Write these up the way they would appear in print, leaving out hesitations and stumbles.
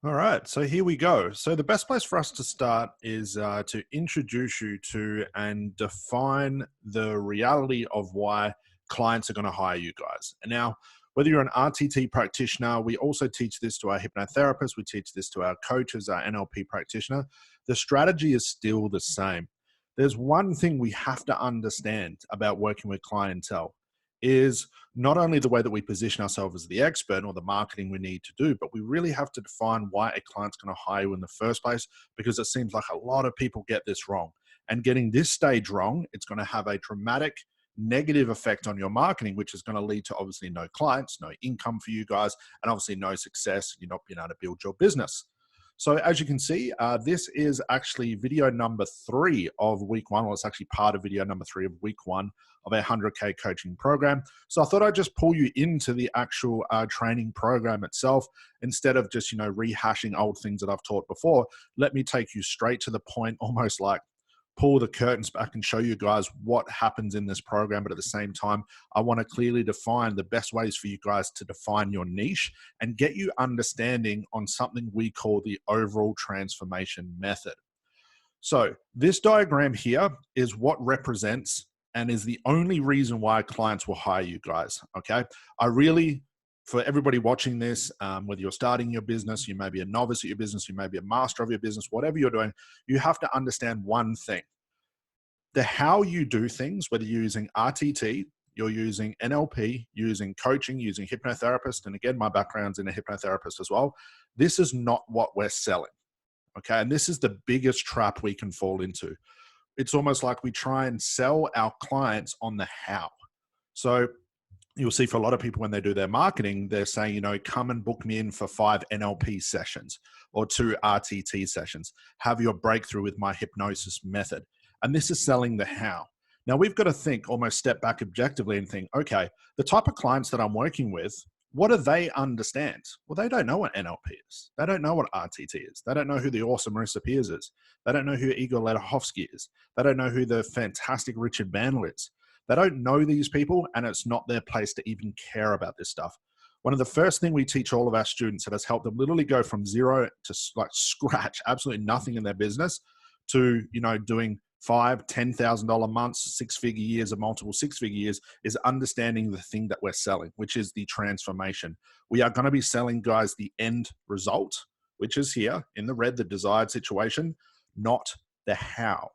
All right, so here we go. So the best place for us to start is to introduce you to and define the reality of why clients are going to hire you guys. And now, whether you're an RTT practitioner, we also teach this to our hypnotherapists, we teach this to our coaches, our NLP practitioner. The strategy is still the same. There's one thing we have to understand about working with clientele is not only the way that we position ourselves as the expert or the marketing we need to do, but we really have to define why a client's going to hire you in the first place, because it seems like a lot of people get this wrong. And getting this stage wrong, it's going to have a dramatic negative effect on your marketing, which is going to lead to obviously no clients, no income for you guys, and obviously no success. You're not being able to build your business. So as you can see, this is actually video number 3 of week 1. Well, it's actually part of video number 3 of week 1 of a 100K coaching program. So I thought I'd just pull you into the actual training program itself instead of just, rehashing old things that I've taught before. Let me take you straight to the point, almost like pull the curtains back and show you guys what happens in this program. But at the same time, I want to clearly define the best ways for you guys to define your niche and get you understanding on something we call the overall transformation method. So this diagram here is what represents and is the only reason why clients will hire you guys, okay? For everybody watching this, whether you're starting your business, you may be a novice at your business, you may be a master of your business, whatever you're doing, you have to understand one thing. The how you do things, whether you're using RTT, you're using NLP, using coaching, using hypnotherapist, and again, my background's in a hypnotherapist as well, this is not what we're selling, okay? And this is the biggest trap we can fall into. It's almost like we try and sell our clients on the how. So you'll see for a lot of people when they do their marketing, they're saying, come and book me in for 5 NLP sessions or 2 RTT sessions. Have your breakthrough with my hypnosis method. And this is selling the how. Now we've got to think, almost step back objectively and think, okay, the type of clients that I'm working with, what do they understand? Well, they don't know what NLP is. They don't know what RTT is. They don't know who the awesome Marissa Peers is. They don't know who Igor Ledachovsky is. They don't know who the fantastic Richard Bandler is. They don't know these people, and it's not their place to even care about this stuff. One of the first things we teach all of our students that has helped them literally go from zero to like scratch, absolutely nothing in their business, to doing $5,000, $10,000 months, 6-figure years, or multiple 6-figure years, is understanding the thing that we're selling, which is the transformation. We are going to be selling, guys, the end result, which is here in the red, the desired situation, not the how.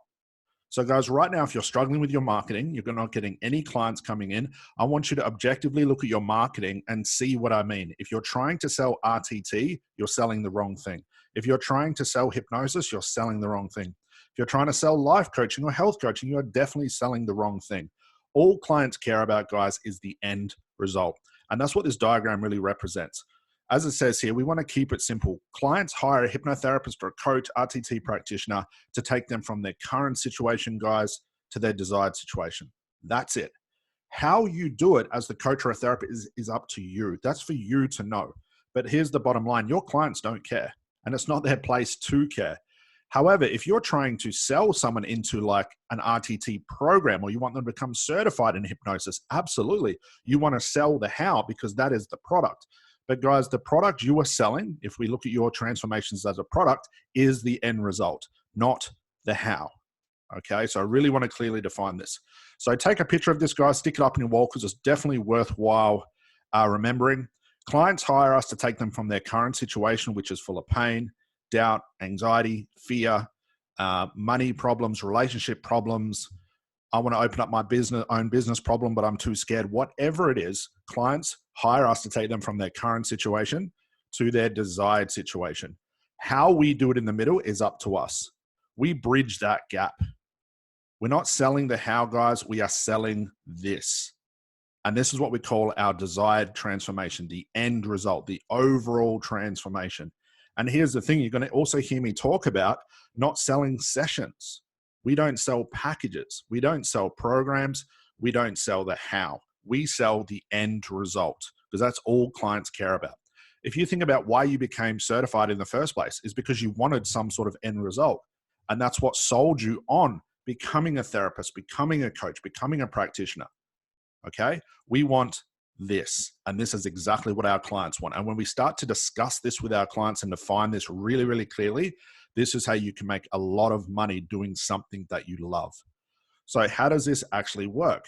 So guys, right now, if you're struggling with your marketing, you're not getting any clients coming in, I want you to objectively look at your marketing and see what I mean. If you're trying to sell RTT, you're selling the wrong thing. If you're trying to sell hypnosis, you're selling the wrong thing. If you're trying to sell life coaching or health coaching, you are definitely selling the wrong thing. All clients care about, guys, is the end result. And that's what this diagram really represents. As it says here, we want to keep it simple. Clients hire a hypnotherapist or a coach, RTT practitioner to take them from their current situation, guys, to their desired situation. That's it. How you do it as the coach or a therapist is up to you. That's for you to know. But here's the bottom line. Your clients don't care, and it's not their place to care. However, if you're trying to sell someone into like an RTT program, or you want them to become certified in hypnosis, absolutely. You want to sell the how, because that is the product. But guys, the product you are selling, if we look at your transformations as a product, is the end result, not the how. Okay, so I really want to clearly define this. So take a picture of this, guys, stick it up in your wall, because it's definitely worthwhile remembering. Clients hire us to take them from their current situation, which is full of pain, doubt, anxiety, fear, money problems, relationship problems. I want to open up my own business problem, but I'm too scared. Whatever it is, clients hire us to take them from their current situation to their desired situation. How we do it in the middle is up to us. We bridge that gap. We're not selling the how, guys. We are selling this. And this is what we call our desired transformation, the end result, the overall transformation. And here's the thing, you're going to also hear me talk about not selling sessions. We don't sell packages. We don't sell programs. We don't sell the how. We sell the end result, because that's all clients care about. If you think about why you became certified in the first place, is because you wanted some sort of end result. And that's what sold you on becoming a therapist, becoming a coach, becoming a practitioner. Okay? We want this. And this is exactly what our clients want. And when we start to discuss this with our clients and define this really, really clearly, this is how you can make a lot of money doing something that you love. So how does this actually work?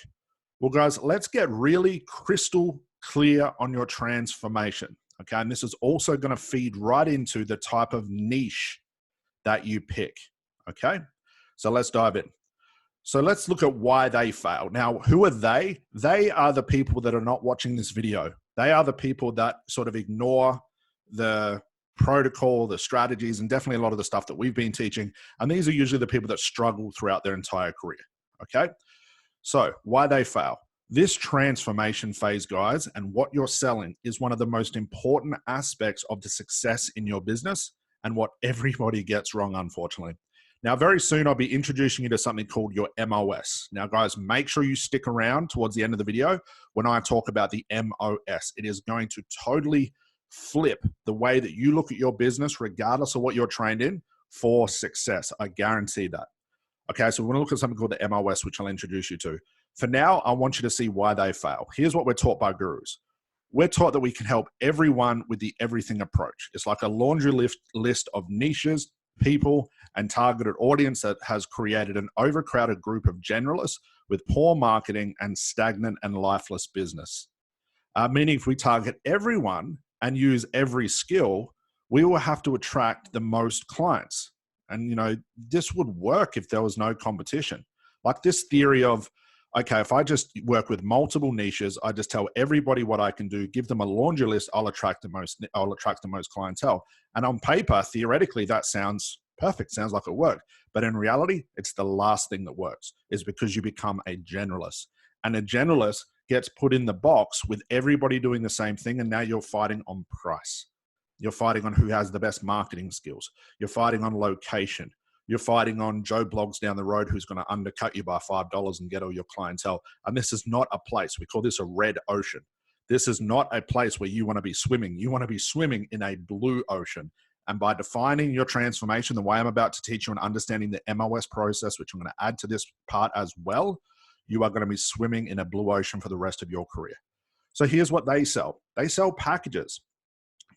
Well, guys, let's get really crystal clear on your transformation. Okay. And this is also going to feed right into the type of niche that you pick. Okay. So let's dive in. So let's look at why they fail. Now, who are they? They are the people that are not watching this video. They are the people that sort of ignore the protocol, the strategies, and definitely a lot of the stuff that we've been teaching. And these are usually the people that struggle throughout their entire career. Okay. So why they fail. This transformation phase, guys, and what you're selling is one of the most important aspects of the success in your business and what everybody gets wrong, unfortunately. Now, very soon, I'll be introducing you to something called your MOS. Now, guys, make sure you stick around towards the end of the video when I talk about the MOS. It is going to totally flip the way that you look at your business, regardless of what you're trained in, for success. I guarantee that. Okay, so we're going to look at something called the MOS, which I'll introduce you to. For now, I want you to see why they fail. Here's what we're taught by gurus. We're taught that we can help everyone with the everything approach. It's like a laundry list of niches, people, and targeted audience that has created an overcrowded group of generalists with poor marketing and stagnant and lifeless business. Meaning if we target everyone and use every skill, we will have to attract the most clients. And, you know, this would work if there was no competition. Like this theory of, okay, if I just work with multiple niches, I just tell everybody what I can do, give them a laundry list, I'll attract the most clientele. And on paper, theoretically, that sounds perfect, sounds like it worked. But in reality, it's the last thing that works, is because you become a generalist. And a generalist gets put in the box with everybody doing the same thing, and now you're fighting on price. You're fighting on who has the best marketing skills. You're fighting on location. You're fighting on Joe Blogs down the road who's going to undercut you by $5 and get all your clientele. And this is not a place. We call this a red ocean. This is not a place where you want to be swimming. You want to be swimming in a blue ocean. And by defining your transformation, the way I'm about to teach you and understanding the MOS process, which I'm going to add to this part as well, you are going to be swimming in a blue ocean for the rest of your career. So here's what they sell. They sell packages,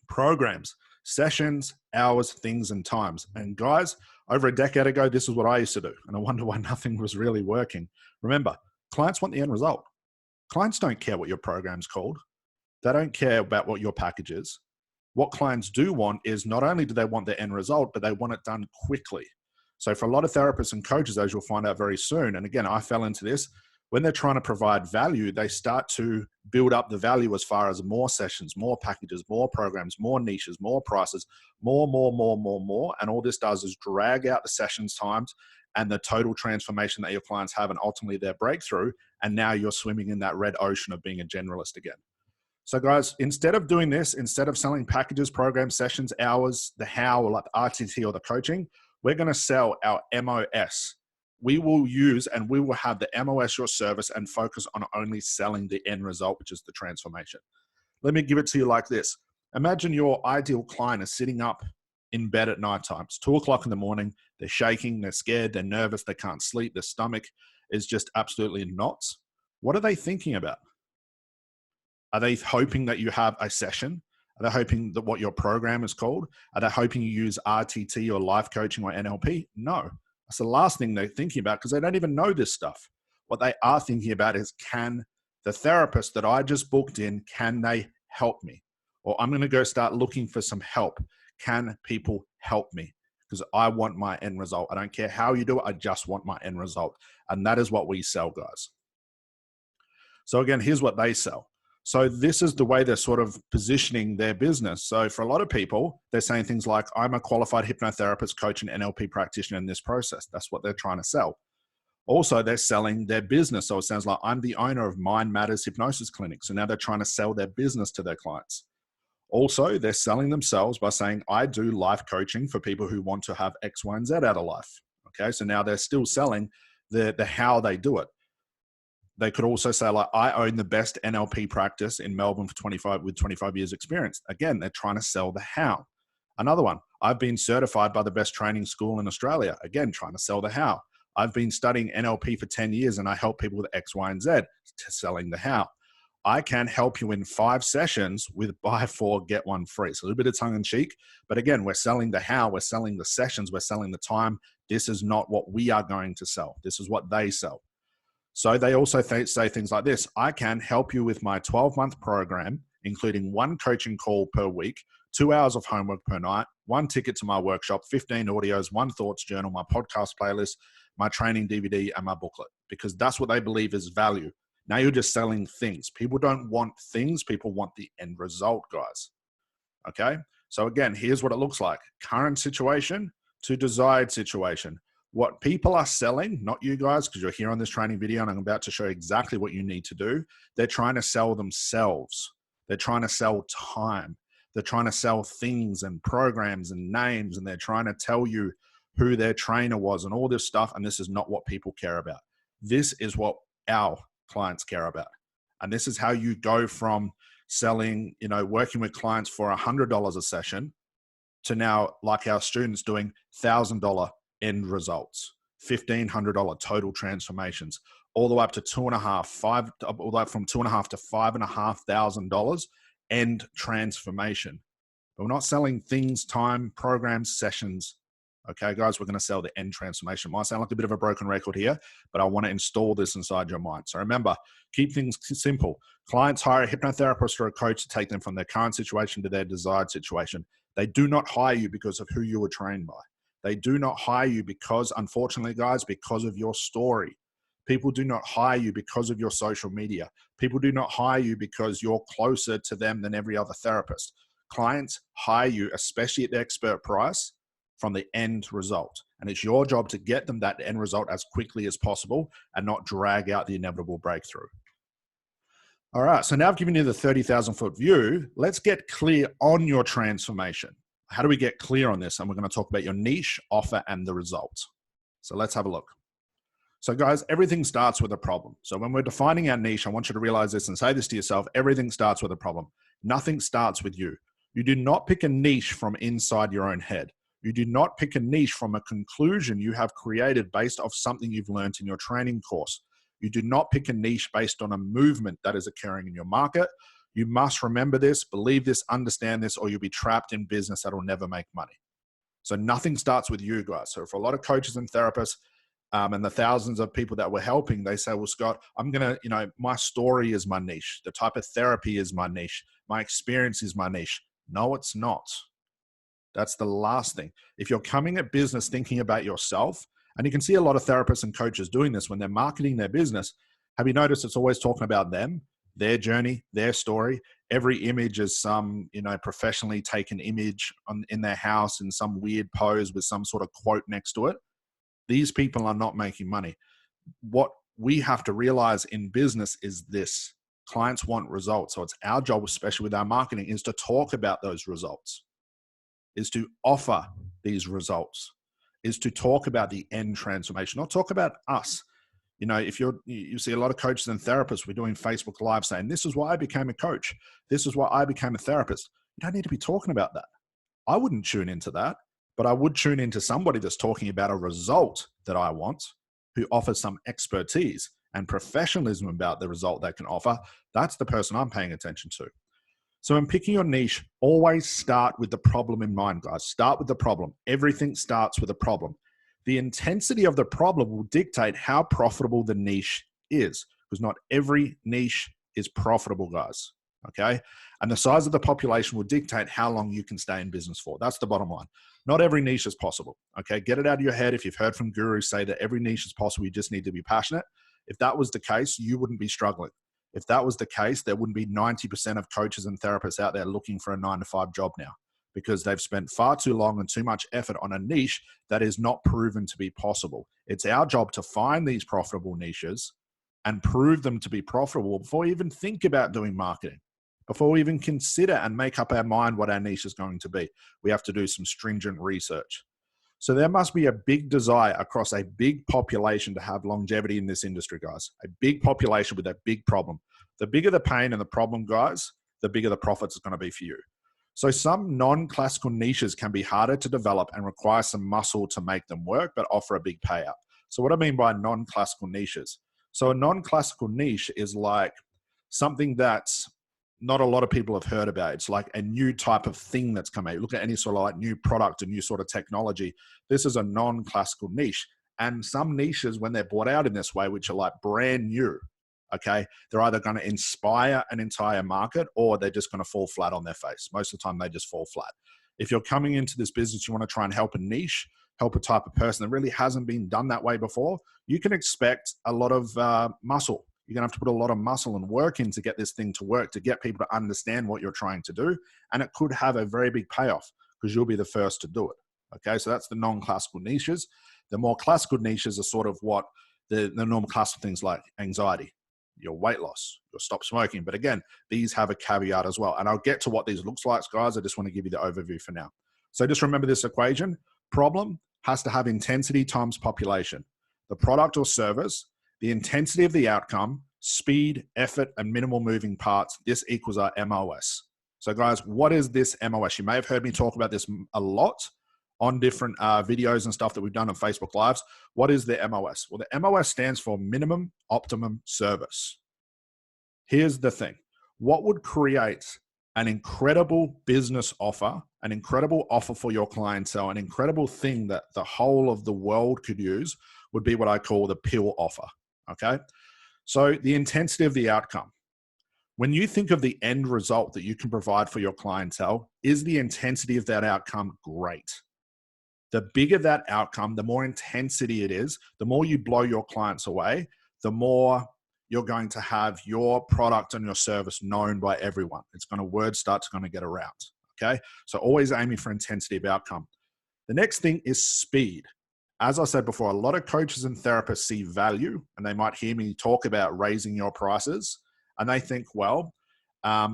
programs, sessions, hours, things, and times. And guys, over a decade ago, this is what I used to do. And I wonder why nothing was really working. Remember, clients want the end result. Clients don't care what your program's called. They don't care about what your package is. What clients do want is not only do they want the end result, but they want it done quickly. So for a lot of therapists and coaches, as you'll find out very soon, and again, I fell into this, when they're trying to provide value, they start to build up the value as far as more sessions, more packages, more programs, more niches, more prices, more. And all this does is drag out the sessions times and the total transformation that your clients have and ultimately their breakthrough. And now you're swimming in that red ocean of being a generalist again. So guys, instead of doing this, instead of selling packages, programs, sessions, hours, the how, or like the RTT or the coaching, we're going to sell our MOS. We will use and we will have the MOS your service and focus on only selling the end result, which is the transformation. Let me give it to you like this. Imagine your ideal client is sitting up in bed at night time. It's 2 o'clock in the morning. They're shaking, they're scared, they're nervous, they can't sleep. Their stomach is just absolutely in knots. What are they thinking about? Are they hoping that you have a session? Are they hoping that what your program is called? Are they hoping you use RTT or life coaching or NLP? No. That's the last thing they're thinking about because they don't even know this stuff. What they are thinking about is, can the therapist that I just booked in, can they help me? Or I'm going to go start looking for some help. Can people help me? Because I want my end result. I don't care how you do it. I just want my end result. And that is what we sell, guys. So again, here's what they sell. So this is the way they're sort of positioning their business. So for a lot of people, they're saying things like, I'm a qualified hypnotherapist, coach, and NLP practitioner in this process. That's what they're trying to sell. Also, they're selling their business. So it sounds like, I'm the owner of Mind Matters Hypnosis Clinic. So now they're trying to sell their business to their clients. Also, they're selling themselves by saying, I do life coaching for people who want to have X, Y, and Z out of life. Okay, so now they're still selling the how they do it. They could also say, like, I own the best NLP practice in Melbourne for 25 years experience. Again, they're trying to sell the how. Another one, I've been certified by the best training school in Australia. Again, trying to sell the how. I've been studying NLP for 10 years and I help people with X, Y, and Z, selling the how. I can help you in 5 sessions with buy 4, get 1 free. So a little bit of tongue in cheek, but again, we're selling the how, we're selling the sessions, we're selling the time. This is not what we are going to sell. This is what they sell. So they also say things like this: I can help you with my 12-month program, including 1 coaching call per week, 2 hours of homework per night, 1 ticket to my workshop, 15 audios, 1 thoughts journal, my podcast playlist, my training DVD, and my booklet, because that's what they believe is value. Now you're just selling things. People don't want things. People want the end result, guys. Okay? So again, here's what it looks like. Current situation to desired situation. What people are selling, not you guys, because you're here on this training video and I'm about to show you exactly what you need to do. They're trying to sell themselves. They're trying to sell time. They're trying to sell things and programs and names, and they're trying to tell you who their trainer was and all this stuff. And this is not what people care about. This is what our clients care about. And this is how you go from selling, working with clients for $100 a session to now, like our students, doing $1,000 end results, $1,500 total transformations, all the way up to all the way from $2,500 to $5,500 end transformation. But we're not selling things, time, programs, sessions. Okay, guys, we're going to sell the end transformation. Might sound like a bit of a broken record here, but I want to install this inside your mind. So remember, keep things simple. Clients hire a hypnotherapist or a coach to take them from their current situation to their desired situation. They do not hire you because of who you were trained by. They do not hire you because, unfortunately, guys, because of your story. People do not hire you because of your social media. People do not hire you because you're closer to them than every other therapist. Clients hire you, especially at the expert price, from the end result. And it's your job to get them that end result as quickly as possible and not drag out the inevitable breakthrough. All right, so now I've given you the 30,000-foot view. Let's get clear on your transformation. How do we get clear on this? And we're going to talk about your niche, offer, and the results. So let's have a look. So guys, everything starts with a problem. So when we're defining our niche, I want you to realize this and say this to yourself: everything starts with a problem. Nothing starts with you. You do not pick a niche from inside your own head. You do not pick a niche from a conclusion you have created based off something you've learned in your training course. You do not pick a niche based on a movement that is occurring in your market. You must remember this, believe this, understand this, or you'll be trapped in business that will never make money. So nothing starts with you guys. So for a lot of coaches and therapists and the thousands of people that we're helping, they say, well, Scott, I'm going to, my story is my niche. The type of therapy is my niche. My experience is my niche. No, it's not. That's the last thing. If you're coming at business thinking about yourself, and you can see a lot of therapists and coaches doing this when they're marketing their business, have you noticed it's always talking about them, their journey, their story? Every image is some, professionally taken image in their house in some weird pose with some sort of quote next to it. These people are not making money. What we have to realize in business is this: clients want results. So it's our job, especially with our marketing, is to talk about those results, is to offer these results, is to talk about the end transformation, not talk about us. If you see a lot of coaches and therapists, we're doing Facebook Live saying, this is why I became a coach. This is why I became a therapist. You don't need to be talking about that. I wouldn't tune into that, but I would tune into somebody that's talking about a result that I want, who offers some expertise and professionalism about the result they can offer. That's the person I'm paying attention to. So in picking your niche, always start with the problem in mind, guys. Start with the problem. Everything starts with a problem. The intensity of the problem will dictate how profitable the niche is, because not every niche is profitable, guys. Okay? And the size of the population will dictate how long you can stay in business for. That's the bottom line. Not every niche is possible. Okay? Get it out of your head. If you've heard from gurus say that every niche is possible, you just need to be passionate. If that was the case, you wouldn't be struggling. If that was the case, there wouldn't be 90% of coaches and therapists out there looking for a 9-to-5 job now, because they've spent far too long and too much effort on a niche that is not proven to be possible. It's our job to find these profitable niches and prove them to be profitable before we even think about doing marketing, before we even consider and make up our mind what our niche is going to be. We have to do some stringent research. So there must be a big desire across a big population to have longevity in this industry, guys. A big population with a big problem. The bigger the pain and the problem, guys, the bigger the profits is going to be for you. So some non-classical niches can be harder to develop and require some muscle to make them work, but offer a big payout. So what I mean by non-classical niches. So a non-classical niche is like something that's not a lot of people have heard about. It's like a new type of thing that's come out. Look at any sort of like new product, a new sort of technology. This is a non-classical niche. And some niches, when they're brought out in this way, which are like brand new, okay, they're either going to inspire an entire market or they're just going to fall flat on their face. Most of the time, they just fall flat. If you're coming into this business, you want to try and help a niche, help a type of person that really hasn't been done that way before, you can expect a lot of muscle. You're going to have to put a lot of muscle and work in to get this thing to work, to get people to understand what you're trying to do. And it could have a very big payoff because you'll be the first to do it. Okay, so that's the non-classical niches. The more classical niches are sort of what the normal classical things like anxiety, your weight loss, your stop smoking. But again, these have a caveat as well. And I'll get to what these looks like, guys. I just want to give you the overview for now. So just remember this equation. Problem has to have intensity times population. The product or service, the intensity of the outcome, speed, effort, and minimal moving parts. This equals our MOS. So guys, what is this MOS? You may have heard me talk about this a lot on different videos and stuff that we've done on Facebook Lives. What is the MOS? Well, the MOS stands for minimum optimum service. Here's the thing. What would create an incredible business offer, an incredible offer for your clientele, an incredible thing that the whole of the world could use would be what I call the pill offer, okay? So the intensity of the outcome. When you think of the end result that you can provide for your clientele, is the intensity of that outcome great? The bigger that outcome, the more intensity it is, the more you blow your clients away, the more you're going to have your product and your service known by everyone. It's going to, word starts going to get around, okay? So always aiming for intensity of outcome. The next thing is speed. As I said before, a lot of coaches and therapists see value and they might hear me talk about raising your prices and they think, well,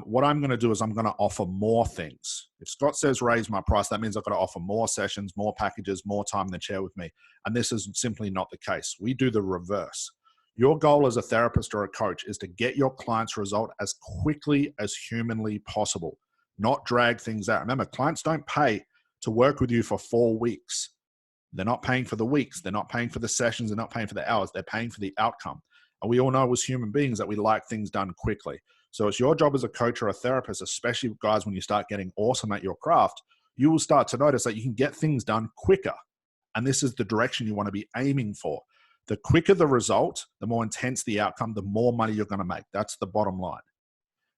what I'm going to do is I'm going to offer more things. If Scott says raise my price, that means I've got to offer more sessions, more packages, more time in the chair with me. And this is simply not the case. We do the reverse. Your goal as a therapist or a coach is to get your client's result as quickly as humanly possible, not drag things out. Remember, clients don't pay to work with you for 4 weeks. They're not paying for the weeks. They're not paying for the sessions. They're not paying for the hours. They're paying for the outcome. And we all know as human beings that we like things done quickly. So it's your job as a coach or a therapist, especially guys, when you start getting awesome at your craft, you will start to notice that you can get things done quicker. And this is the direction you want to be aiming for. The quicker the result, the more intense the outcome, the more money you're going to make. That's the bottom line.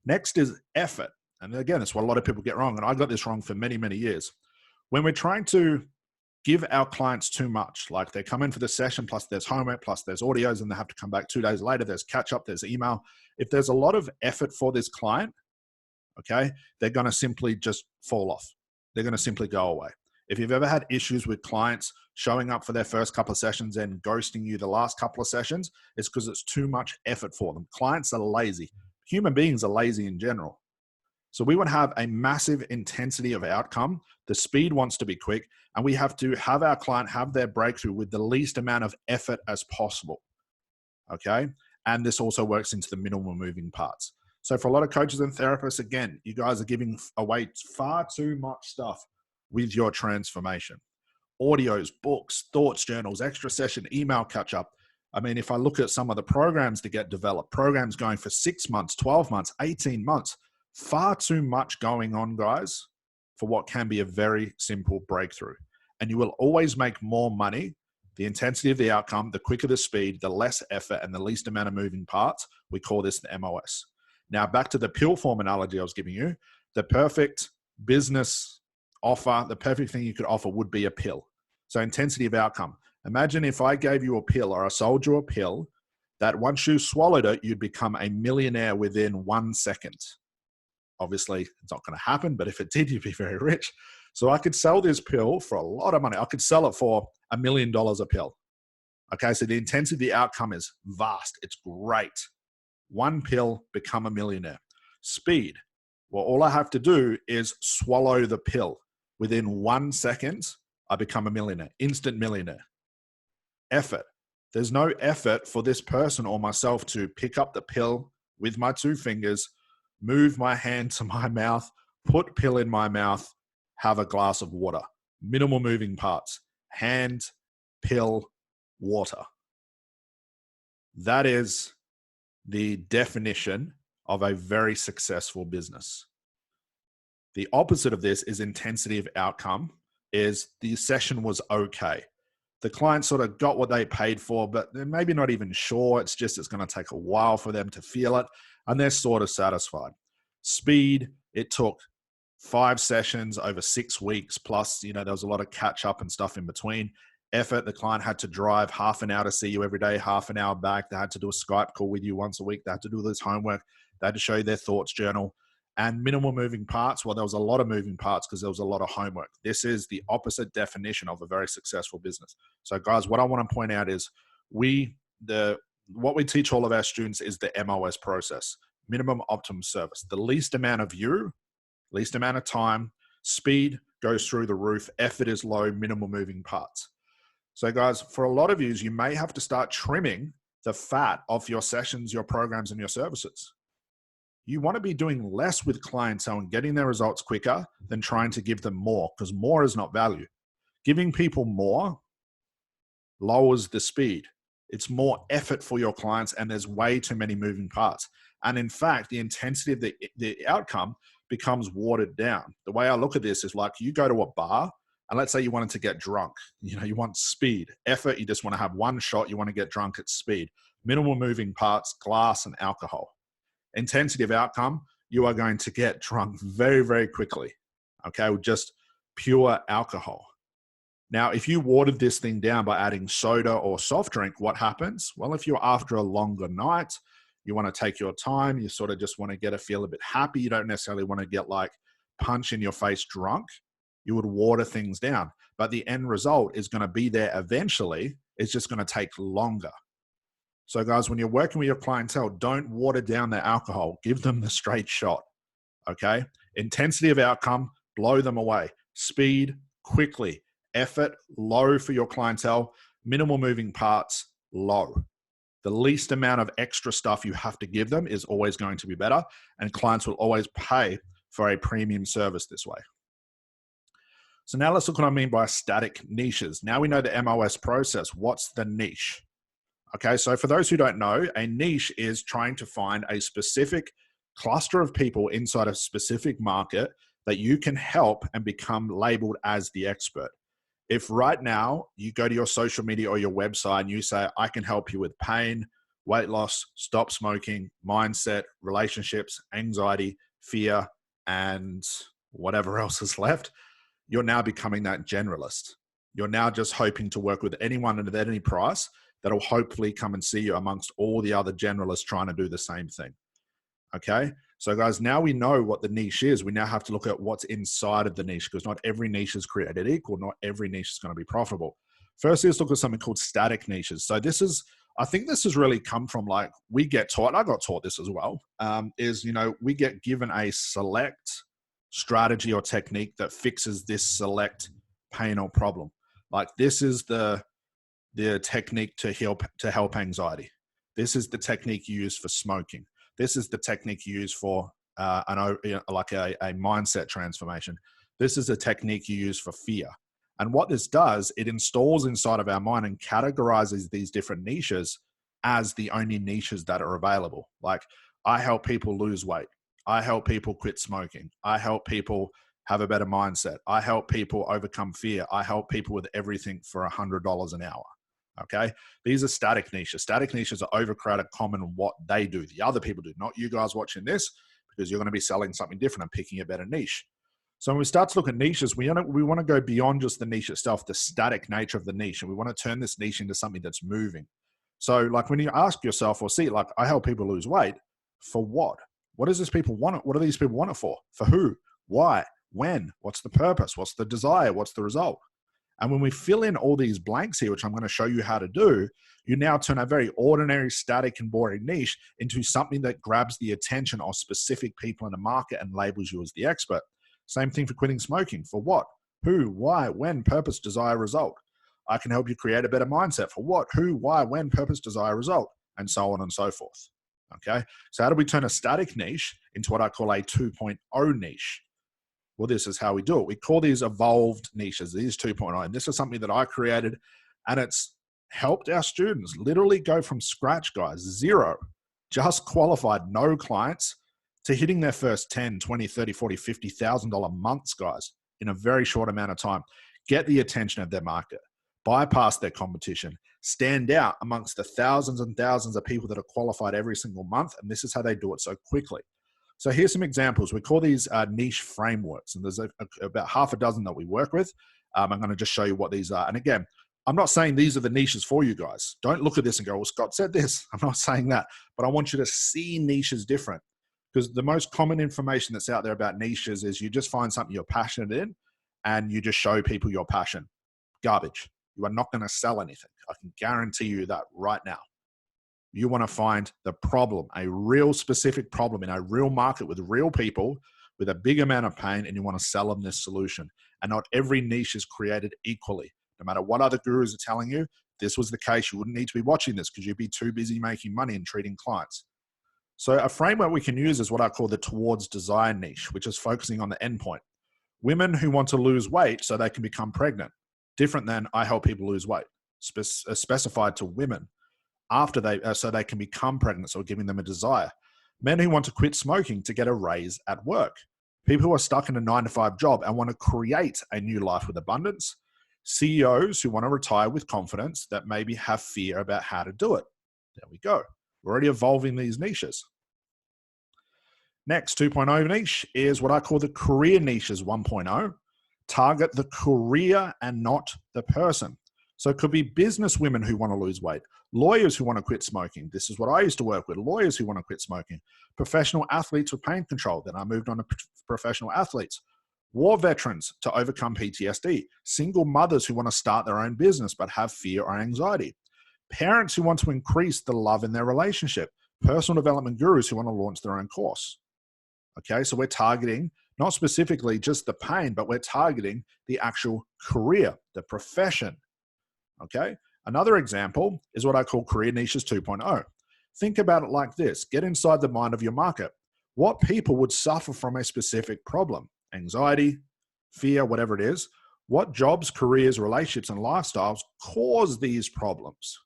Next is effort. And again, that's what a lot of people get wrong. And I got this wrong for many, many years. When we're trying to give our clients too much, like they come in for the session, plus there's homework, plus there's audios, and they have to come back 2 days later, there's catch up, there's email. If there's a lot of effort for this client, okay, they're going to simply just fall off. They're going to simply go away. If you've ever had issues with clients showing up for their first couple of sessions and ghosting you the last couple of sessions, it's because it's too much effort for them. Clients are lazy. Human beings are lazy in general. So we want to have a massive intensity of outcome. The speed wants to be quick, and we have to have our client have their breakthrough with the least amount of effort as possible, okay? And this also works into the minimal moving parts. So for a lot of coaches and therapists, again, you guys are giving away far too much stuff with your transformation. Audios, books, thoughts journals, extra session, email catch-up. I mean, if I look at some of the programs to get developed, programs going for 6 months, 12 months, 18 months, far too much going on, guys, for what can be a very simple breakthrough. And you will always make more money. The intensity of the outcome, the quicker the speed, the less effort, and the least amount of moving parts. We call this the MOS. Now, back to the pill form analogy I was giving you. The perfect business offer, the perfect thing you could offer would be a pill. So intensity of outcome. Imagine if I gave you a pill or I sold you a pill that once you swallowed it, you'd become a millionaire within 1 second. Obviously, it's not going to happen, but if it did, you'd be very rich. So I could sell this pill for a lot of money. I could sell it for $1 million a pill. Okay, so the intensity of the outcome is vast. It's great. 1 pill, become a millionaire. Speed. Well, all I have to do is swallow the pill. Within 1 second, I become a millionaire, instant millionaire. Effort. There's no effort for this person or myself to pick up the pill with my 2 fingers, move my hand to my mouth, put pill in my mouth, have a glass of water. Minimal moving parts. Hand, pill, water. That is the definition of a very successful business. The opposite of this is intensity of outcome, is the session was okay. The client sort of got what they paid for, but they're maybe not even sure. It's just, it's going to take a while for them to feel it, and they're sort of satisfied. Speed, it took 5 sessions over 6 weeks, plus, there was a lot of catch up and stuff in between. Effort, the client had to drive half an hour to see you every day, half an hour back. They had to do a Skype call with you once a week. They had to do this homework. They had to show you their thoughts journal. And minimal moving parts, well, there was a lot of moving parts because there was a lot of homework. This is the opposite definition of a very successful business. So guys, what I want to point out is what we teach all of our students is the MOS process, minimum optimum service. The least amount of you, least amount of time, speed goes through the roof, effort is low, minimal moving parts. So guys, for a lot of you may have to start trimming the fat of your sessions, your programs, and your services. You want to be doing less with clientele and getting their results quicker than trying to give them more, because more is not value. Giving people more lowers the speed. It's more effort for your clients, and there's way too many moving parts. And in fact, the intensity of the outcome becomes watered down. The way I look at this is like you go to a bar, and let's say you wanted to get drunk. You want speed. Effort, you just want to have one shot. You want to get drunk at speed. Minimal moving parts, glass and alcohol. Intensity of outcome, you are going to get drunk very, very quickly, okay, with just pure alcohol. Now, if you watered this thing down by adding soda or soft drink, what happens? Well, if you're after a longer night, you want to take your time, you sort of just want to feel a bit happy, you don't necessarily want to get like punch in your face drunk, you would water things down. But the end result is going to be there eventually, it's just going to take longer. So guys, when you're working with your clientele, don't water down their alcohol. Give them the straight shot, okay? Intensity of outcome, blow them away. Speed, quickly. Effort, low for your clientele. Minimal moving parts, low. The least amount of extra stuff you have to give them is always going to be better, and clients will always pay for a premium service this way. So now let's look what I mean by static niches. Now we know the MOS process. What's the niche? Okay, so for those who don't know, a niche is trying to find a specific cluster of people inside a specific market that you can help and become labeled as the expert. If right now you go to your social media or your website and you say, I can help you with pain, weight loss, stop smoking, mindset, relationships, anxiety, fear, and whatever else is left, you're now becoming that generalist. You're now just hoping to work with anyone and at any price that'll hopefully come and see you amongst all the other generalists trying to do the same thing. Okay. So guys, now we know what the niche is. We now have to look at what's inside of the niche, because not every niche is created equal. Not every niche is going to be profitable. First, let's look at something called static niches. So I think this has really come from like, we get taught, and I got taught this as well, we get given a select strategy or technique that fixes this select pain or problem. Like this is the technique to help anxiety. This is the technique you use for smoking. This is the technique you use for a mindset transformation. This is a technique you use for fear. And what this does, it installs inside of our mind and categorizes these different niches as the only niches that are available. Like, I help people lose weight. I help people quit smoking. I help people have a better mindset. I help people overcome fear. I help people with everything for $100 an hour. Okay. These are static niches. Static niches are overcrowded, common what they do. The other people do, not you guys watching this, because you're going to be selling something different and picking a better niche. So when we start to look at niches, we want to go beyond just the niche itself, the static nature of the niche. And we want to turn this niche into something that's moving. So like when you ask yourself or see, like, I help people lose weight, for what? What does this people want it? What do these people want it for? For who? Why? When? What's the purpose? What's the desire? What's the result? And when we fill in all these blanks here, which I'm going to show you how to do, you now turn a very ordinary, static, and boring niche into something that grabs the attention of specific people in the market and labels you as the expert. Same thing for quitting smoking. For what? Who? Why? When? Purpose, desire, result. I can help you create a better mindset. For what? Who? Why? When? Purpose, desire, result. And so on and so forth. Okay? So how do we turn a static niche into what I call a 2.0 niche? Well, this is how we do it. We call these evolved niches, these 2.0. And this is something that I created, and it's helped our students literally go from scratch, guys, 0, just qualified, no clients, to hitting their first 10, 20, 30, 40, $50,000 months, guys, in a very short amount of time. Get the attention of their market, bypass their competition, stand out amongst the thousands and thousands of people that are qualified every single month. And this is how they do it so quickly. So here's some examples. We call these niche frameworks, and there's about half a dozen that we work with. I'm going to just show you what these are. And again, I'm not saying these are the niches for you guys. Don't look at this and go, well, Scott said this. I'm not saying that, but I want you to see niches different, because the most common information that's out there about niches is you just find something you're passionate in and you just show people your passion. Garbage. You are not going to sell anything. I can guarantee you that right now. You want to find the problem, a real specific problem in a real market with real people with a big amount of pain, and you want to sell them this solution. And not every niche is created equally. No matter what other gurus are telling you, this was the case, you wouldn't need to be watching this because you'd be too busy making money and treating clients. So a framework we can use is what I call the towards desire niche, which is focusing on the endpoint. Women who want to lose weight so they can become pregnant. Different than I help people lose weight, specified to women after so they can become pregnant, so giving them a desire. Men who want to quit smoking to get a raise at work. People who are stuck in a 9-to-5 job and want to create a new life with abundance. CEOs who want to retire with confidence that maybe have fear about how to do it. There we go. We're already evolving these niches. Next, 2.0 niche is what I call the career niches 1.0. Target the career and not the person. So it could be business women who want to lose weight, lawyers who want to quit smoking. This is what I used to work with, lawyers who want to quit smoking, professional athletes with pain control. Then I moved on to professional athletes, war veterans to overcome PTSD, single mothers who want to start their own business but have fear or anxiety, parents who want to increase the love in their relationship, personal development gurus who want to launch their own course. Okay, so we're targeting not specifically just the pain, but we're targeting the actual career, the profession. Okay, another example is what I call career niches 2.0. Think about it like this. Get inside the mind of your market. What people would suffer from a specific problem? Anxiety, fear, whatever it is. What jobs, careers, relationships, and lifestyles cause these problems?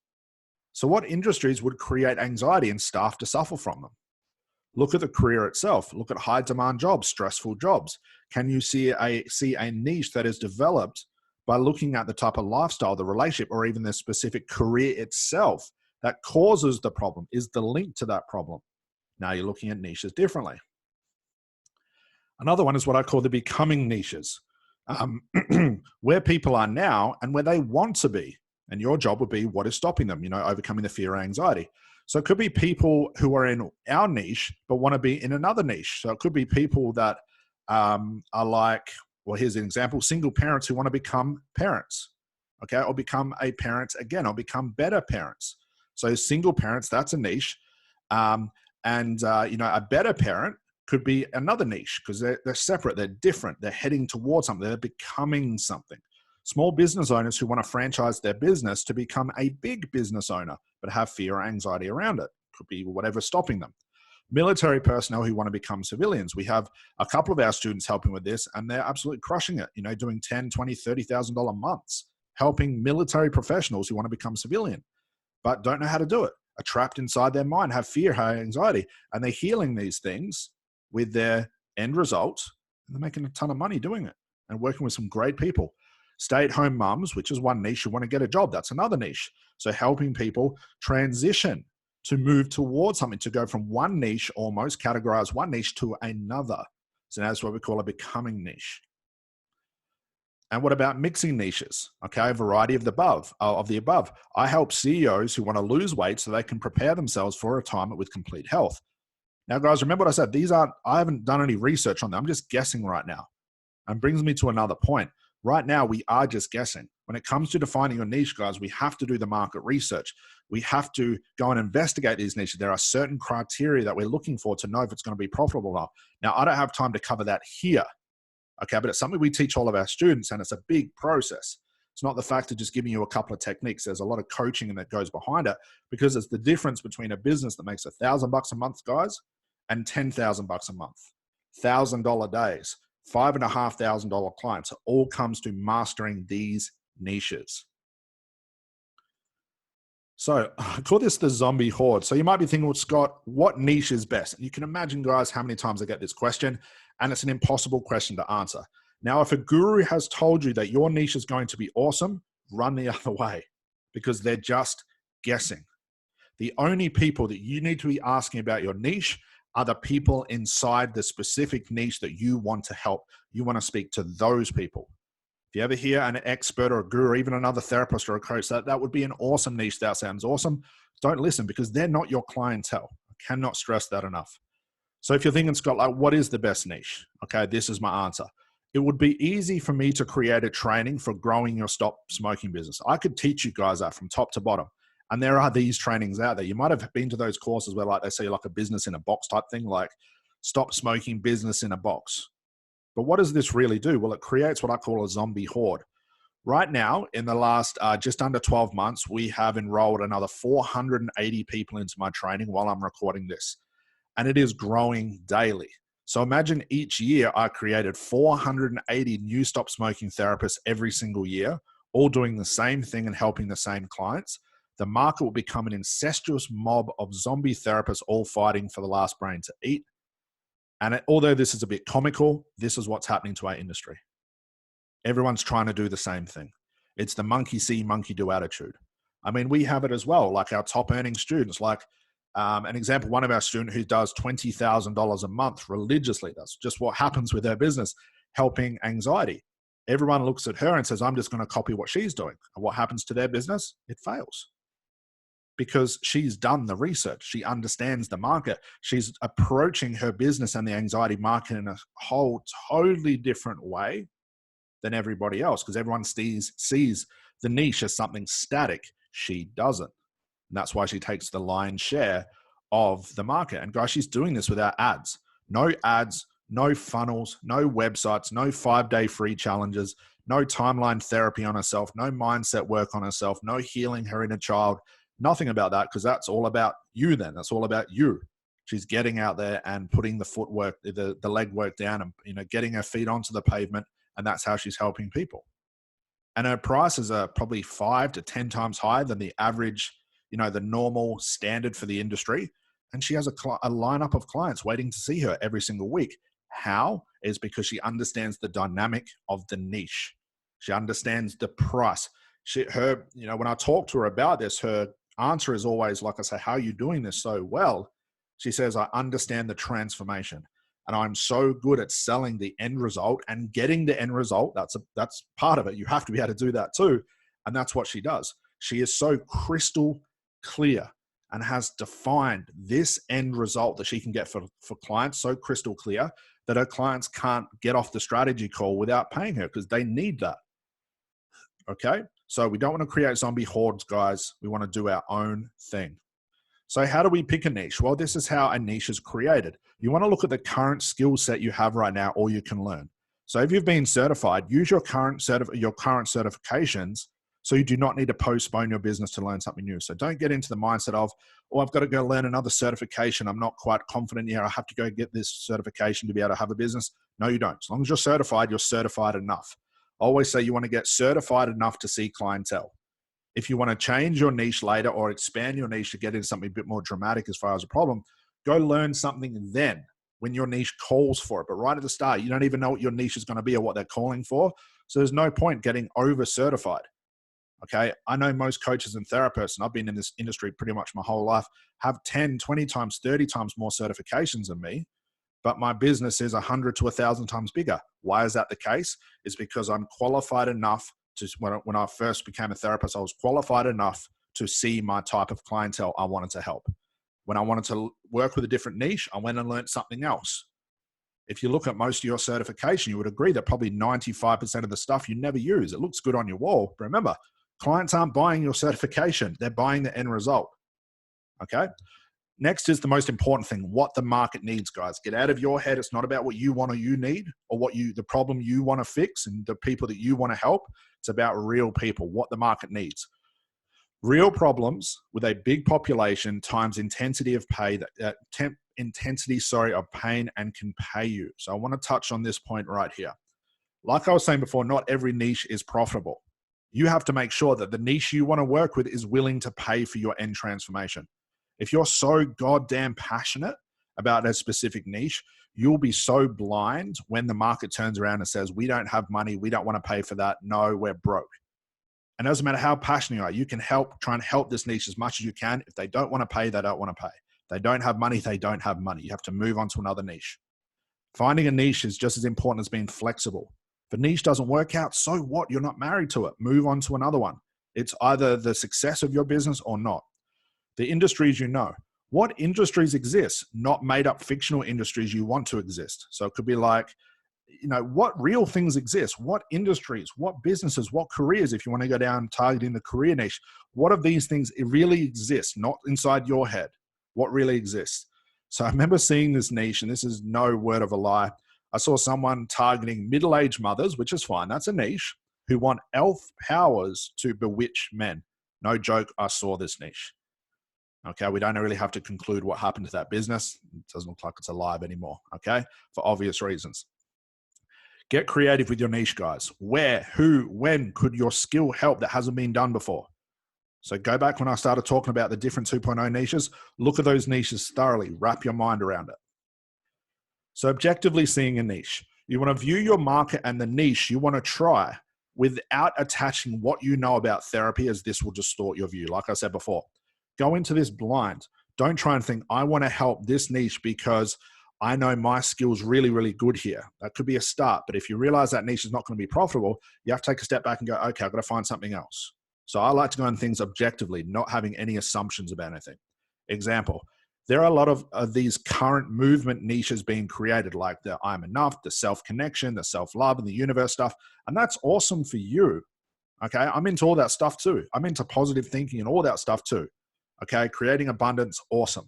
So what industries would create anxiety and staff to suffer from them? Look at the career itself. Look at high demand jobs, stressful jobs. Can you see a niche that is developed by looking at the type of lifestyle, the relationship, or even the specific career itself that causes the problem, is the link to that problem? Now you're looking at niches differently. Another one is what I call the becoming niches, where people are now and where they want to be. And your job would be what is stopping them, overcoming the fear or anxiety. So it could be people who are in our niche, but want to be in another niche. So it could be people that are like, well, here's an example, single parents who want to become parents, okay? Or become a parent again, or become better parents. So single parents, that's a niche. A better parent could be another niche because they're separate, they're different, they're heading towards something, they're becoming something. Small business owners who want to franchise their business to become a big business owner, but have fear or anxiety around it. Could be whatever's stopping them. Military personnel who want to become civilians. We have a couple of our students helping with this, and they're absolutely crushing it, doing $10,000, $20,000, $30,000 months, helping military professionals who want to become civilian, but don't know how to do it, are trapped inside their mind, have fear, have anxiety, and they're healing these things with their end result, and they're making a ton of money doing it and working with some great people. Stay-at-home mums, which is one niche, who want to get a job. That's another niche. So helping people transition to move towards something, to go from one niche, almost categorize one niche to another. So that's what we call a becoming niche. And what about mixing niches? Okay, a variety of the above. I help CEOs who want to lose weight so they can prepare themselves for retirement with complete health. Now, guys, remember what I said. I haven't done any research on them. I'm just guessing right now. And brings me to another point. Right now, we are just guessing. When it comes to defining your niche, guys, we have to do the market research. We have to go and investigate these niches. There are certain criteria that we're looking for to know if it's going to be profitable or not. Now, I don't have time to cover that here, okay? But it's something we teach all of our students, and it's a big process. It's not the fact of just giving you a couple of techniques. There's a lot of coaching that goes behind it, because it's the difference between a business that makes $1,000 a month, guys, and $10,000 a month, $1,000 days, $5,500 clients. It all comes to mastering these niches. So I call this the zombie horde. So you might be thinking, well, Scott, what niche is best? And you can imagine, guys, how many times I get this question, and it's an impossible question to answer. Now, if a guru has told you that your niche is going to be awesome, run the other way because they're just guessing. The only people that you need to be asking about your niche are the people inside the specific niche that you want to help. You want to speak to those people. If you ever hear an expert or a guru or even another therapist or a coach, that would be an awesome niche. That sounds awesome. Don't listen because they're not your clientele. I cannot stress that enough. So if you're thinking, Scott, like, what is the best niche? Okay, this is my answer. It would be easy for me to create a training for growing your stop smoking business. I could teach you guys that from top to bottom. And there are these trainings out there. You might have been to those courses where like they say like a business in a box type thing, like stop smoking business in a box. But what does this really do? Well, it creates what I call a zombie horde. Right now, in the last just under 12 months, we have enrolled another 480 people into my training while I'm recording this. And it is growing daily. So imagine each year I created 480 new stop smoking therapists every single year, all doing the same thing and helping the same clients. The market will become an incestuous mob of zombie therapists all fighting for the last brain to eat. And although this is a bit comical, this is what's happening to our industry. Everyone's trying to do the same thing. It's the monkey see, monkey do attitude. I mean, we have it as well, like our top earning students, like an example, one of our students who does $20,000 a month religiously. That's just what happens with her business, helping anxiety. Everyone looks at her and says, I'm just going to copy what she's doing. And what happens to their business? It fails. Because she's done the research. She understands the market. She's approaching her business and the anxiety market in a whole totally different way than everybody else, because everyone sees the niche as something static. She doesn't. And that's why she takes the lion's share of the market. And guys, she's doing this without ads. No ads, no funnels, no websites, no 5-day free challenges, no timeline therapy on herself, no mindset work on herself, no healing her inner child. Nothing about that, because that's all about you then. That's all about you. She's getting out there and putting the footwork, the leg work down and getting her feet onto the pavement. And that's how she's helping people. And her prices are probably 5 to 10 times higher than the average, the normal standard for the industry. And she has a lineup of clients waiting to see her every single week. How? Is because she understands the dynamic of the niche. She understands the price. When I talk to her about this, her answer is always, like I say, how are you doing this so well? She says, I understand the transformation. And I'm so good at selling the end result and getting the end result. That's part of it. You have to be able to do that too. And that's what she does. She is so crystal clear and has defined this end result that she can get for clients so crystal clear that her clients can't get off the strategy call without paying her because they need that. Okay? So we don't want to create zombie hordes, guys. We want to do our own thing. So how do we pick a niche? Well, this is how a niche is created. You want to look at the current skill set you have right now, or you can learn. So if you've been certified, use your current certifications so you do not need to postpone your business to learn something new. So don't get into the mindset of, oh, I've got to go learn another certification. I'm not quite confident here. I have to go get this certification to be able to have a business. No, you don't. As long as you're certified enough. I always say you want to get certified enough to see clientele. If you want to change your niche later or expand your niche to get into something a bit more dramatic as far as a problem, go learn something then when your niche calls for it. But right at the start, you don't even know what your niche is going to be or what they're calling for. So there's no point getting over-certified. Okay, I know most coaches and therapists, and I've been in this industry pretty much my whole life, have 10, 20 times, 30 times more certifications than me, but my business is 100 to 1,000 times bigger. Why is that the case? It's because I'm qualified enough when I first became a therapist, I was qualified enough to see my type of clientele I wanted to help. When I wanted to work with a different niche, I went and learned something else. If you look at most of your certification, you would agree that probably 95% of the stuff you never use. It looks good on your wall. But remember, clients aren't buying your certification. They're buying the end result. Okay? Next is the most important thing, what the market needs, guys. Get out of your head. It's not about what you want or you need or the problem you want to fix and the people that you want to help. It's about real people, what the market needs. Real problems with a big population times intensity of pain and can pay you. So I want to touch on this point right here. Like I was saying before, not every niche is profitable. You have to make sure that the niche you want to work with is willing to pay for your end transformation. If you're so goddamn passionate about a specific niche, you'll be so blind when the market turns around and says, we don't have money, we don't want to pay for that, no, we're broke. And it doesn't matter how passionate you are, you can try and help this niche as much as you can. If they don't want to pay, they don't want to pay. If they don't have money, they don't have money. You have to move on to another niche. Finding a niche is just as important as being flexible. If a niche doesn't work out, so what? You're not married to it. Move on to another one. It's either the success of your business or not. The industries you know. What industries exist? Not made up fictional industries you want to exist. So it could be like, what real things exist? What industries, what businesses, what careers, if you want to go down targeting the career niche, what of these things really exist, not inside your head? What really exists? So I remember seeing this niche, and this is no word of a lie. I saw someone targeting middle-aged mothers, which is fine. That's a niche, who want elf powers to bewitch men. No joke, I saw this niche. Okay, we don't really have to conclude what happened to that business. It doesn't look like it's alive anymore, okay, for obvious reasons. Get creative with your niche, guys. Where, who, when could your skill help that hasn't been done before? So go back when I started talking about the different 2.0 niches. Look at those niches thoroughly. Wrap your mind around it. So objectively seeing a niche. You want to view your market and the niche you want to try without attaching what you know about therapy, as this will distort your view. Like I said before, go into this blind. Don't try and think, I want to help this niche because I know my skill's really, really good here. That could be a start. But if you realize that niche is not going to be profitable, you have to take a step back and go, okay, I've got to find something else. So I like to go on things objectively, not having any assumptions about anything. Example, there are a lot of these current movement niches being created, like the I'm enough, the self-connection, the self-love, and the universe stuff. And that's awesome for you. Okay, I'm into all that stuff too. I'm into positive thinking and all that stuff too. Okay, creating abundance, awesome.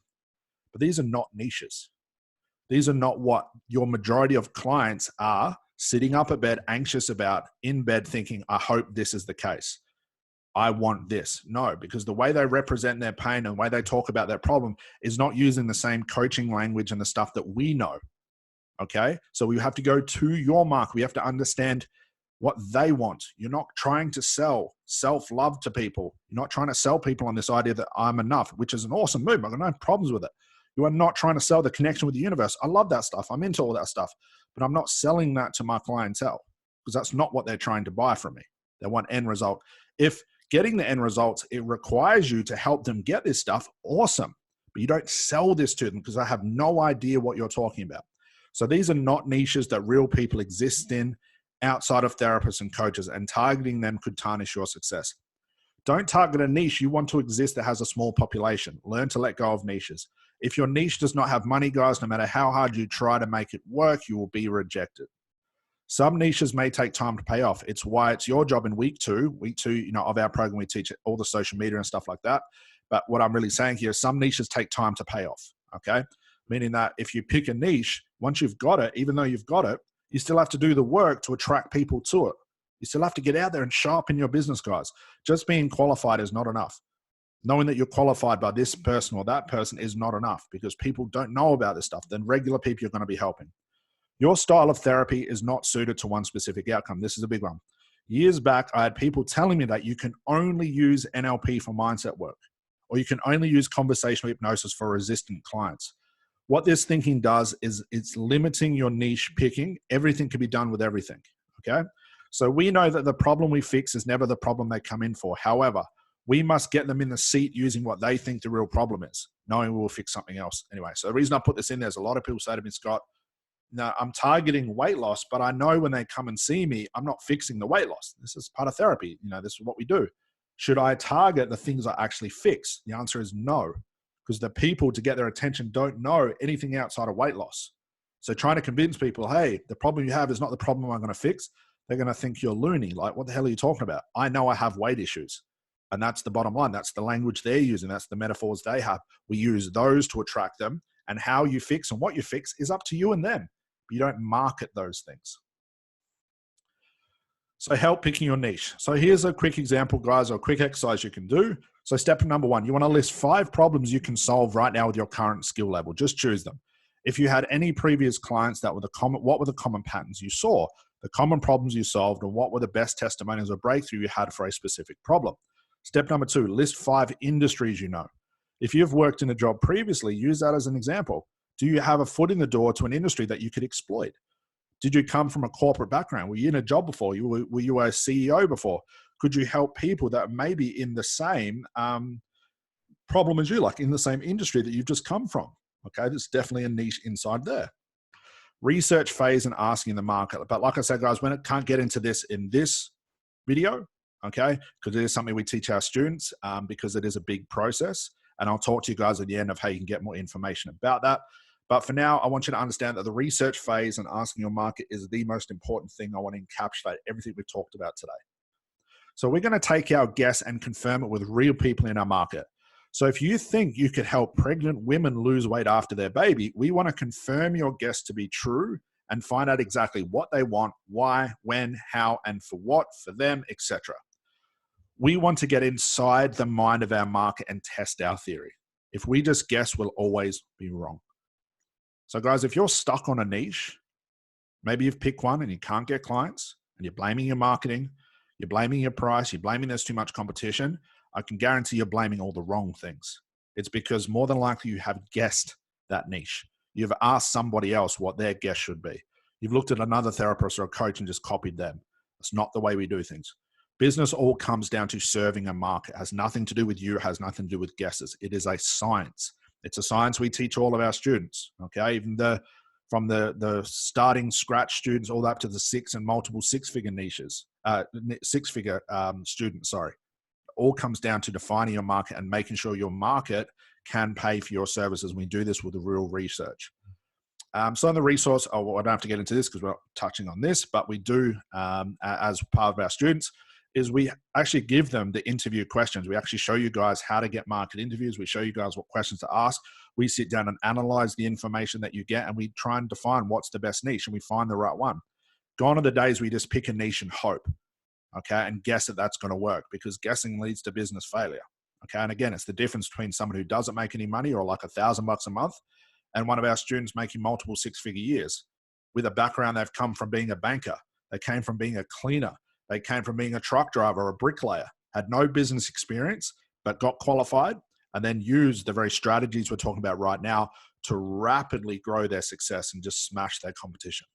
But these are not niches. These are not what your majority of clients are sitting up at bed, anxious about, in bed thinking, I hope this is the case. I want this. No, because the way they represent their pain and the way they talk about their problem is not using the same coaching language and the stuff that we know. Okay, so we have to go to your market. We have to understand what they want. You're not trying to sell self-love to people. You're not trying to sell people on this idea that I'm enough, which is an awesome movement. I've got no problems with it. You are not trying to sell the connection with the universe. I love that stuff. I'm into all that stuff, but I'm not selling that to my clientele because that's not what they're trying to buy from me. They want end result. If getting the end results, it requires you to help them get this stuff, awesome. But you don't sell this to them because I have no idea what you're talking about. So these are not niches that real people exist in outside of therapists and coaches, and targeting them could tarnish your success. Don't target a niche you want to exist that has a small population. Learn to let go of niches. If your niche does not have money, guys, no matter how hard you try to make it work, you will be rejected. Some niches may take time to pay off. It's why it's your job in week two, of our program, we teach all the social media and stuff like that. But what I'm really saying here is some niches take time to pay off, okay? Meaning that if you pick a niche, once you've got it, even though you've got it, you still have to do the work to attract people to it. You still have to get out there and sharpen your business, guys. Just being qualified is not enough. Knowing that you're qualified by this person or that person is not enough because people don't know about this stuff. Then regular people you're going to be helping. Your style of therapy is not suited to one specific outcome. This is a big one. Years back, I had people telling me that you can only use NLP for mindset work, or you can only use conversational hypnosis for resistant clients. What this thinking does is it's limiting your niche picking. Everything can be done with everything, okay? So we know that the problem we fix is never the problem they come in for. However, we must get them in the seat using what they think the real problem is, knowing we'll fix something else. Anyway, so the reason I put this in there is a lot of people say to me, Scott, no, I'm targeting weight loss, but I know when they come and see me, I'm not fixing the weight loss. This is part of therapy. This is what we do. Should I target the things I actually fix? The answer is no, because the people to get their attention don't know anything outside of weight loss. So trying to convince people, hey, the problem you have is not the problem I'm going to fix. They're going to think you're loony. Like, what the hell are you talking about? I know I have weight issues. And that's the bottom line. That's the language they're using. That's the metaphors they have. We use those to attract them. And how you fix and what you fix is up to you and them. But you don't market those things. So help picking your niche. So here's a quick example, guys, or a quick exercise you can do. So step number one, you want to list 5 problems you can solve right now with your current skill level. Just choose them. If you had any previous clients that were what were the common patterns you saw? the common problems you solved, and what were the best testimonials or breakthrough you had for a specific problem. Step number 2, list 5 industries you know. If you've worked in a job previously, use that as an example. Do you have a foot in the door to an industry that you could exploit? Did you come from a corporate background? Were you in a job before? Were you a CEO before? Could you help people that may be in the same problem as you, like in the same industry that you've just come from? Okay, there's definitely a niche inside there. Research phase and asking the market. But like I said, guys, when it can't get into this in this video, okay, because it is something we teach our students because it is a big process. And I'll talk to you guys at the end of how you can get more information about that. But for now, I want you to understand that the research phase and asking your market is the most important thing. I want to encapsulate everything we talked about today. So we're going to take our guess and confirm it with real people in our market. So if you think you could help pregnant women lose weight after their baby, we want to confirm your guess to be true and find out exactly what they want, why, when, how, and for what, for them, etc. We want to get inside the mind of our market and test our theory. If we just guess, we'll always be wrong. So guys, if you're stuck on a niche, maybe you've picked one and you can't get clients and you're blaming your marketing, you're blaming your price, you're blaming there's too much competition, I can guarantee you're blaming all the wrong things. It's because more than likely you have guessed that niche. You've asked somebody else what their guess should be. You've looked at another therapist or a coach and just copied them. It's not the way we do things. Business all comes down to serving a market. It has nothing to do with you. It has nothing to do with guesses. It is a science. It's a science we teach all of our students, okay? Even from the starting scratch students all up to the 6 and multiple six-figure niches, six-figure students, sorry. It all comes down to defining your market and making sure your market can pay for your services. We do this with the real research. So in the resource, I don't have to get into this because we're not touching on this, but we do, as part of our students, is we actually give them the interview questions. We actually show you guys how to get market interviews. We show you guys what questions to ask. We sit down and analyze the information that you get, and we try and define what's the best niche, and we find the right one. Gone are the days we just pick a niche and hope, okay, and guess that that's going to work, because guessing leads to business failure, okay? And again, it's the difference between someone who doesn't make any money or like $1,000 a month and one of our students making multiple six-figure years with a background. They've come from being a banker. They came from being a cleaner. They came from being a truck driver or a bricklayer, had no business experience, but got qualified and then used the very strategies we're talking about right now to rapidly grow their success and just smash their competition.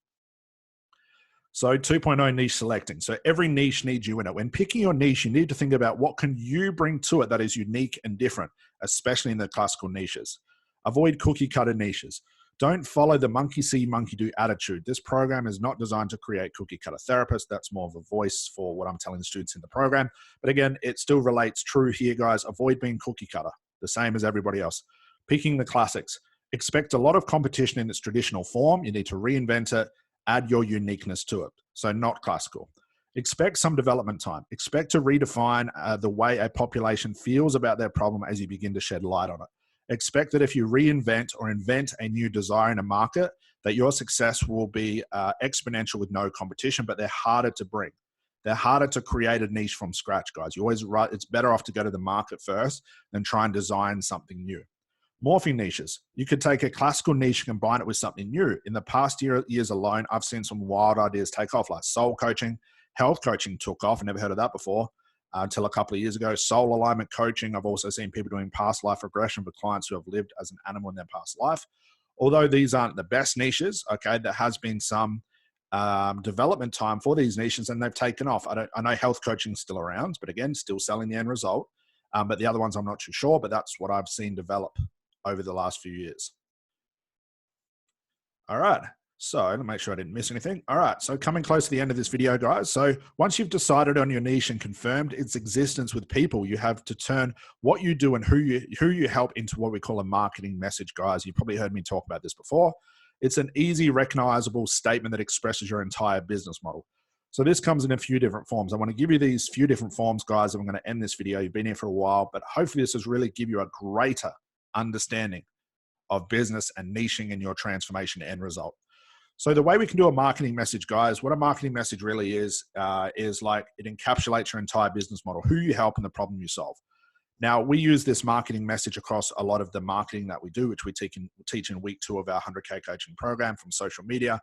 So 2.0 niche selecting. So every niche needs you in it. When picking your niche, you need to think about what can you bring to it that is unique and different, especially in the classical niches. Avoid cookie cutter niches. Don't follow the monkey see, monkey do attitude. This program is not designed to create cookie cutter therapists. That's more of a voice for what I'm telling the students in the program. But again, it still relates true here, guys. Avoid being cookie cutter, the same as everybody else. Picking the classics. Expect a lot of competition in its traditional form. You need to reinvent it, add your uniqueness to it. So not classical. Expect some development time. Expect to redefine the way a population feels about their problem as you begin to shed light on it. Expect that if you reinvent or invent a new desire in a market, that your success will be exponential with no competition, but they're harder to bring. They're harder to create a niche from scratch, guys. You always right. It's better off to go to the market first than try and design something new. Morphing niches. You could take a classical niche and combine it with something new. In the past years alone, I've seen some wild ideas take off, like soul coaching. Health coaching took off. I never heard of that before. Until a couple of years ago. Soul alignment coaching. I've also seen people doing past life regression for clients who have lived as an animal in their past life. Although these aren't the best niches, okay, there has been some development time for these niches and they've taken off. I know health coaching is still around, but again, still selling the end result. But the other ones I'm not too sure, but that's what I've seen develop over the last few years. All right. So to make sure I didn't miss anything. All right. So coming close to the end of this video, guys. So once you've decided on your niche and confirmed its existence with people, you have to turn what you do and who you help into what we call a marketing message, guys. You've probably heard me talk about this before. It's an easy, recognizable statement that expresses your entire business model. So this comes in a few different forms. I want to give you these few different forms, guys. I'm going to end this video. You've been here for a while, but hopefully this has really give you a greater understanding of business and niching in your transformation end result. So the way we can do a marketing message, guys, what a marketing message really is like it encapsulates your entire business model, who you help and the problem you solve. Now, we use this marketing message across a lot of the marketing that we do, which we teach in week 2 of our 100K coaching program, from social media,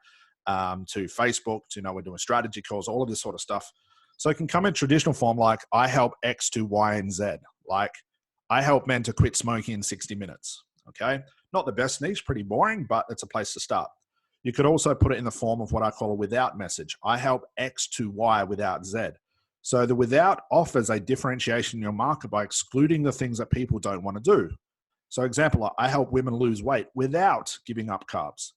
to Facebook, to, we're doing strategy calls, all of this sort of stuff. So it can come in traditional form, like I help X to Y and Z. Like I help men to quit smoking in 60 minutes. Okay. Not the best niche, pretty boring, but it's a place to start. You could also put it in the form of what I call a without message. I help X to Y without Z. So the without offers a differentiation in your market by excluding the things that people don't want to do. So example, I help women lose weight without giving up carbs.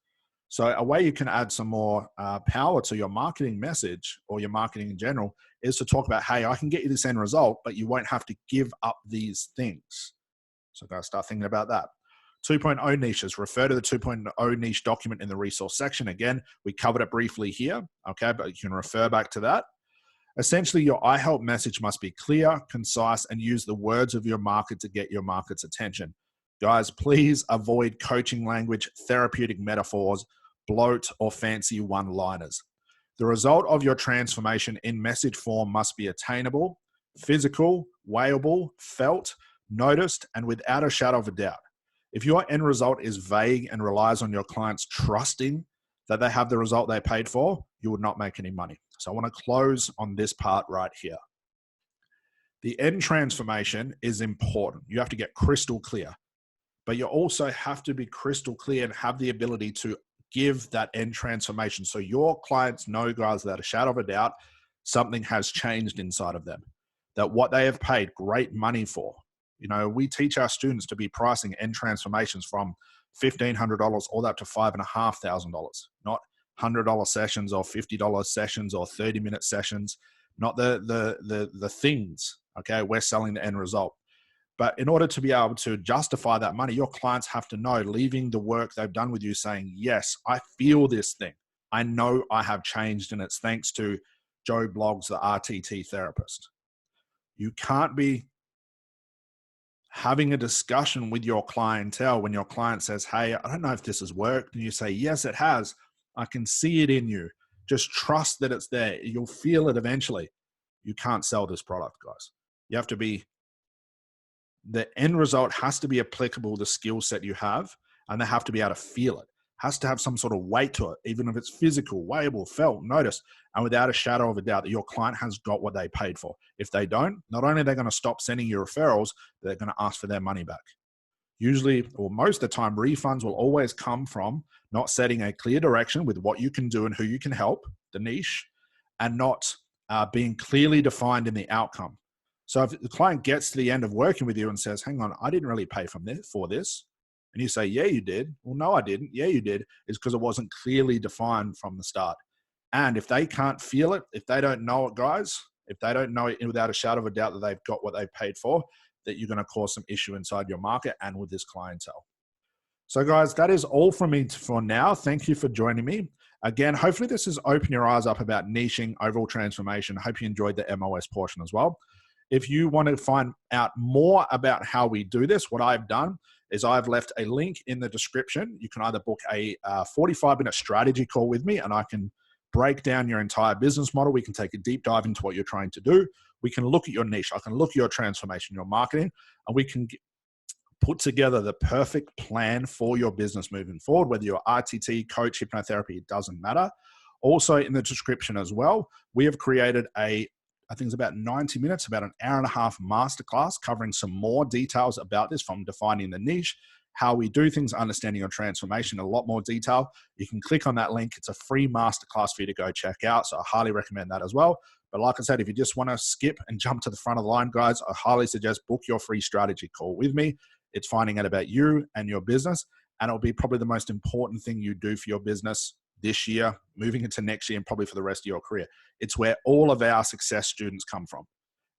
So a way you can add some more power to your marketing message or your marketing in general is to talk about, hey, I can get you this end result, but you won't have to give up these things. So guys, start thinking about that. 2.0 niches, refer to the 2.0 niche document in the resource section. Again, we covered it briefly here, okay, but you can refer back to that. Essentially, your I help message must be clear, concise, and use the words of your market to get your market's attention. Guys, please avoid coaching language, therapeutic metaphors, bloat, or fancy one-liners. The result of your transformation in message form must be attainable, physical, weighable, felt, noticed, and without a shadow of a doubt. If your end result is vague and relies on your clients trusting that they have the result they paid for, you would not make any money. So I want to close on this part right here. The end transformation is important. You have to get crystal clear, but you also have to be crystal clear and have the ability to give that end transformation. So your clients know, guys, without a shadow of a doubt, something has changed inside of them, that what they have paid great money for. We teach our students to be pricing end transformations from $1,500 all the way up to $5,500, not $100 sessions or $50 sessions or 30-minute sessions, not the things, okay? We're selling the end result. But in order to be able to justify that money, your clients have to know, leaving the work they've done with you, saying, yes, I feel this thing. I know I have changed, and it's thanks to Joe Bloggs, the RTT therapist. You can't be having a discussion with your clientele when your client says, hey, I don't know if this has worked. And you say, yes, it has. I can see it in you. Just trust that it's there. You'll feel it eventually. You can't sell this product, guys. You have to be, the end result has to be applicable to the skill set you have, and they have to be able to feel it. Has to have some sort of weight to it, even if it's physical, weighable, felt, noticed, and without a shadow of a doubt that your client has got what they paid for. If they don't, not only are they going to stop sending you referrals, they're going to ask for their money back. Usually, or most of the time, refunds will always come from not setting a clear direction with what you can do and who you can help, the niche, and not being clearly defined in the outcome. So if the client gets to the end of working with you and says, hang on, I didn't really pay for this, and you say, yeah, you did. Well, no, I didn't. Yeah, you did. It's because it wasn't clearly defined from the start. And if they can't feel it, if they don't know it, guys, if they don't know it without a shadow of a doubt that they've got what they paid for, that you're going to cause some issue inside your market and with this clientele. So guys, that is all from me for now. Thank you for joining me. Again, hopefully this has opened your eyes up about niching, overall transformation. I hope you enjoyed the MOS portion as well. If you want to find out more about how we do this, what I've done is I've left a link in the description. You can either book a 45-minute strategy call with me, and I can break down your entire business model. We can take a deep dive into what you're trying to do. We can look at your niche. I can look at your transformation, your marketing, and we can put together the perfect plan for your business moving forward, whether you're RTT, coach, hypnotherapy, it doesn't matter. Also in the description as well, we have created I think it's about 90 minutes, about an hour and a half masterclass covering some more details about this, from defining the niche, how we do things, understanding your transformation, a lot more detail. You can click on that link. It's a free masterclass for you to go check out. So I highly recommend that as well. But like I said, if you just want to skip and jump to the front of the line, guys, I highly suggest book your free strategy call with me. It's finding out about you and your business, and it'll be probably the most important thing you do for your business this year, moving into next year, and probably for the rest of your career. It's where all of our success students come from.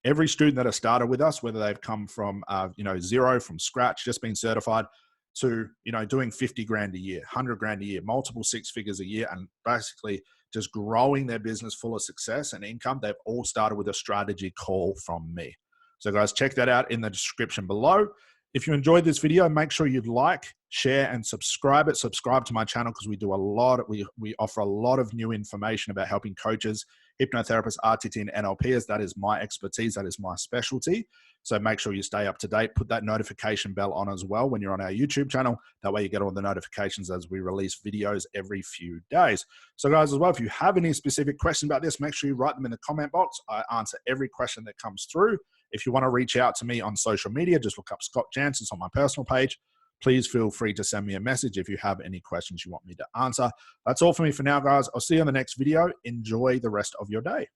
Every student that has started with us, whether they've come from zero, from scratch, just been certified, to doing 50 grand a year, 100 grand a year, multiple six figures a year, and basically just growing their business full of success and income, they've all started with a strategy call from me. So guys, check that out in the description below. If you enjoyed this video, make sure you like, share, and subscribe it. Subscribe to my channel because we do a lot. We offer a lot of new information about helping coaches, hypnotherapists, RTT, and NLPs. That is my expertise. That is my specialty. So make sure you stay up to date. Put that notification bell on as well when you're on our YouTube channel. That way you get all the notifications as we release videos every few days. So guys, as well, if you have any specific questions about this, make sure you write them in the comment box. I answer every question that comes through. If you want to reach out to me on social media, just look up Scott Jansen on my personal page. Please feel free to send me a message if you have any questions you want me to answer. That's all for me for now, guys. I'll see you in the next video. Enjoy the rest of your day.